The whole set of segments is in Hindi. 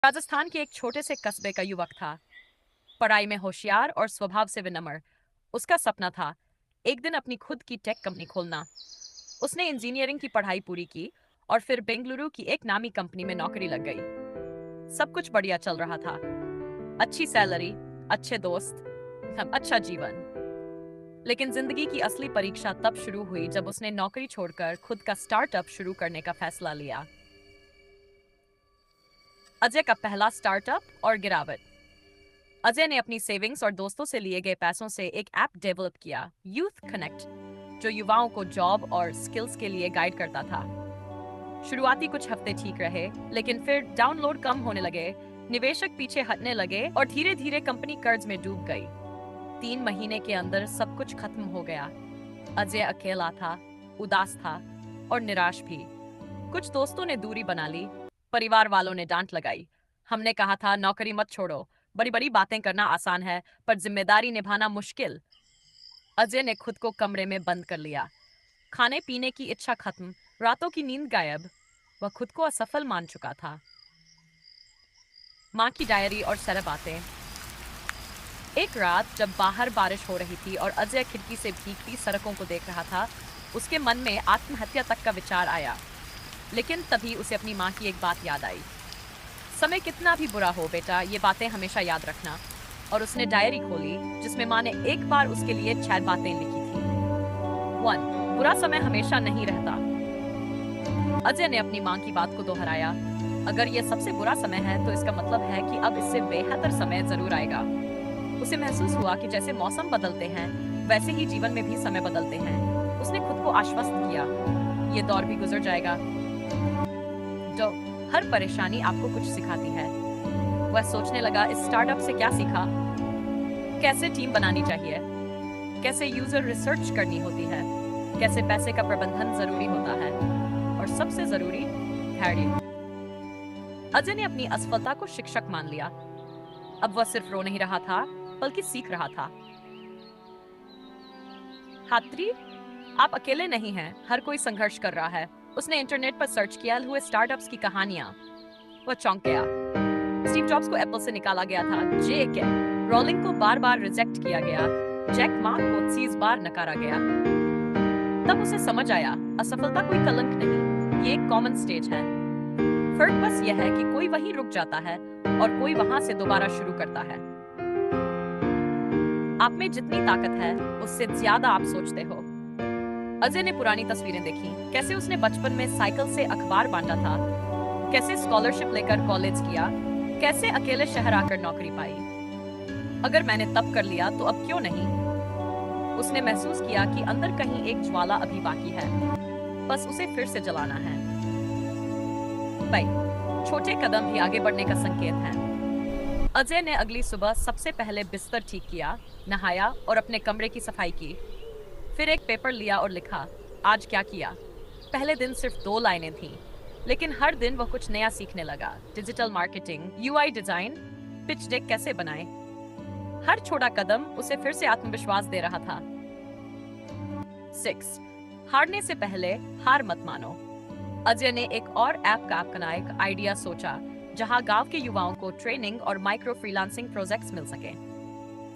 राजस्थान के एक छोटे से कस्बे का युवक था। पढ़ाई में होशियार और स्वभाव से विनम्र। उसका सपना था एक दिन अपनी खुद की टेक कंपनी खोलना। उसने इंजीनियरिंग की पढ़ाई पूरी की और फिर बेंगलुरु की एक नामी कंपनी में नौकरी लग गई। सब कुछ बढ़िया चल रहा था। अच्छी सैलरी, अच्छे दोस्त, हम अच्छा जीवन। लेकिन जिंदगी की असली परीक्षा तब शुरू हुई जब उसने नौकरी छोड़कर खुद का स्टार्टअप शुरू करने का फैसला लिया। अजय का पहला स्टार्टअप और गिरावट। अजय ने अपनी सेविंग्स और दोस्तों से लिए गए पैसों से एक ऐप डेवलप किया, यूथ कनेक्ट, जो युवाओं को जॉब और स्किल्स के लिए गाइड करता था। शुरुआती कुछ हफ्ते ठीक रहे, लेकिन फिर डाउनलोड कम होने लगे, निवेशक पीछे हटने लगे और धीरे धीरे कंपनी कर्ज में डूब गई। 3 महीने के अंदर सब कुछ खत्म हो गया। अजय अकेला था, उदास था और निराश भी। कुछ दोस्तों ने दूरी बना ली, परिवार वालों ने डांट लगाई। हमने कहा था नौकरी मत छोड़ो, बड़ी बड़ी बातें करना आसान है पर जिम्मेदारी निभाना मुश्किल। अजय ने खुद को कमरे में बंद कर लिया। खाने पीने की इच्छा खत्म, रातों की नींद गायब। वह खुद को असफल मान चुका था। माँ की डायरी और सरल बातें। एक रात जब बाहर बारिश हो रही थी और अजय खिड़की से भीगती सड़कों को देख रहा था, उसके मन में आत्महत्या तक का विचार आया। लेकिन तभी उसे अपनी माँ की एक बात याद आई। समय कितना भी बुरा हो बेटा, ये बातें हमेशा याद रखना। और उसने डायरी खोली जिसमें माँ ने एक बार उसके लिए 6 बातें लिखी थी। 1. बुरा समय हमेशा नहीं रहता। अजय ने अपनी माँ की बात को दोहराया। अगर यह सबसे बुरा समय है तो इसका मतलब है कि अब इससे बेहतर समय जरूर आएगा। उसे महसूस हुआ कि जैसे मौसम बदलते हैं वैसे ही जीवन में भी समय बदलते हैं। उसने खुद को आश्वस्त किया, ये दौर भी गुजर जाएगा। जो हर परेशानी आपको कुछ सिखाती है। वह सोचने लगा, इस स्टार्टअप से क्या सीखा, कैसे टीम बनानी चाहिए, कैसे यूजर रिसर्च करनी होती है, कैसे पैसे का प्रबंधन जरूरी होता है और सबसे जरूरी धैर्य। अजय ने अपनी असफलता को शिक्षक मान लिया। अब वह सिर्फ रो नहीं रहा था बल्कि सीख रहा था। हात्री, आप अकेले नहीं हैं, हर कोई संघर्ष कर रहा है। उसने इंटरनेट पर सर्च किया हुए स्टार्टअप्स की कहानियां। वह चौंक गया। स्टीव जॉब्स को एप्पल से निकाला गया था, जे.के. रोलिंग को बार बार रिजेक्ट किया गया, जैक मा को 30 बार नकारा गया। तब उसे समझ आया, असफलता कोई कलंक नहीं, ये एक कॉमन स्टेज है। फर्क बस यह है कि कोई वहीं रुक जाता है और कोई वहां से दोबारा शुरू करता है। आप में जितनी ताकत है उससे ज्यादा आप सोचते हो। अजय ने पुरानी तस्वीरें देखी, कैसे उसने बचपन में साइकिल से अखबार बांटा था, कैसे स्कॉलरशिप लेकर कॉलेज किया, कैसे अकेले शहर आकर नौकरी पाई। अगर मैंने तब कर लिया तो अब क्यों नहीं। उसने महसूस किया कि अंदर कहीं एक ज्वाला अभी बाकी है, बस उसे फिर से जलाना है। भाई, छोटे कदम भी आगे बढ़ने का संकेत हैं। अजय ने अगली सुबह सबसे पहले बिस्तर ठीक किया, नहाया और अपने कमरे की सफाई की। फिर एक पेपर लिया और लिखा, आज क्या किया। पहले दिन सिर्फ 2 लाइनें थीं, लेकिन हर दिन वह कुछ नया सीखने लगा। Digital marketing, UI design, pitch deck कैसे बनाएं। हर छोटा कदम उसे फिर से आत्मविश्वास दे रहा था। 6. हारने से पहले हार मत मानो। अजय ने एक और ऐप का एक आइडिया सोचा, जहां गांव के युवाओं को ट्रेनिंग और माइक्रो फ्रीलांसिंग प्रोजेक्ट्स मिल सके।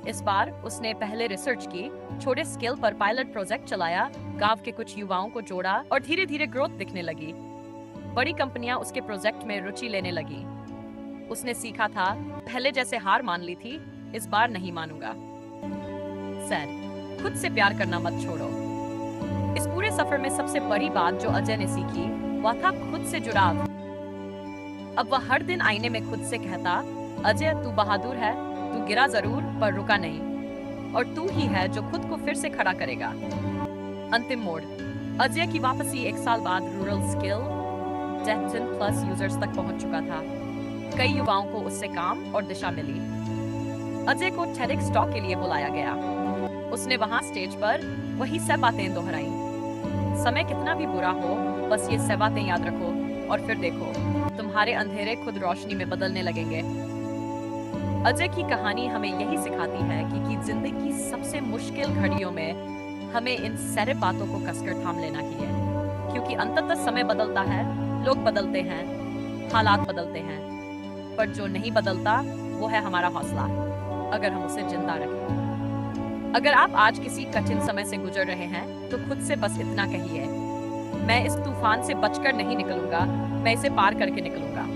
इस बार उसने पहले रिसर्च की, छोटे स्केल पर पायलट प्रोजेक्ट चलाया, गांव के कुछ युवाओं को जोड़ा और धीरे धीरे ग्रोथ दिखने लगी। बड़ी कंपनियां उसके प्रोजेक्ट में रुचि लेने लगी। उसने सीखा था, पहले जैसे हार मान ली थी, इस बार नहीं मानूंगा। सर, खुद से प्यार करना मत छोड़ो। इस पूरे सफर में सबसे बड़ी बात जो अजय ने सीखी वह था खुद से जुड़ाव। अब वह हर दिन आईने में खुद से कहता, अजय तू बहादुर है, तू गिरा जरूर पर रुका नहीं, और तू ही है जो खुद को फिर से खड़ा करेगा। अंतिम मोड़। अजय की वापसी 1 साल बाद रूरल स्किल 10+ यूजर्स तक पहुंच चुका था। कई युवाओं को उससे काम और दिशा मिली। अजय को TEDx टॉक के लिए बुलाया गया। उसने वहां स्टेज पर वही 6 बातें दोहराई। समय कितना भी बुरा हो, बस ये 6 बातें याद रखो और फिर देखो, तुम्हारे अंधेरे खुद रोशनी में बदलने लगेंगे। अजय की कहानी हमें यही सिखाती है कि जिंदगी की सबसे मुश्किल घड़ियों में हमें इन सारे बातों को कसकर थाम लेना ही है, क्योंकि अंततः समय बदलता है, लोग बदलते हैं, हालात बदलते हैं, पर जो नहीं बदलता वो है हमारा हौसला, अगर हम उसे जिंदा रखें। अगर आप आज किसी कठिन समय से गुजर रहे हैं तो खुद से बस इतना कहिए, मैं इस तूफान से बचकर नहीं निकलूंगा, मैं इसे पार करके निकलूंगा।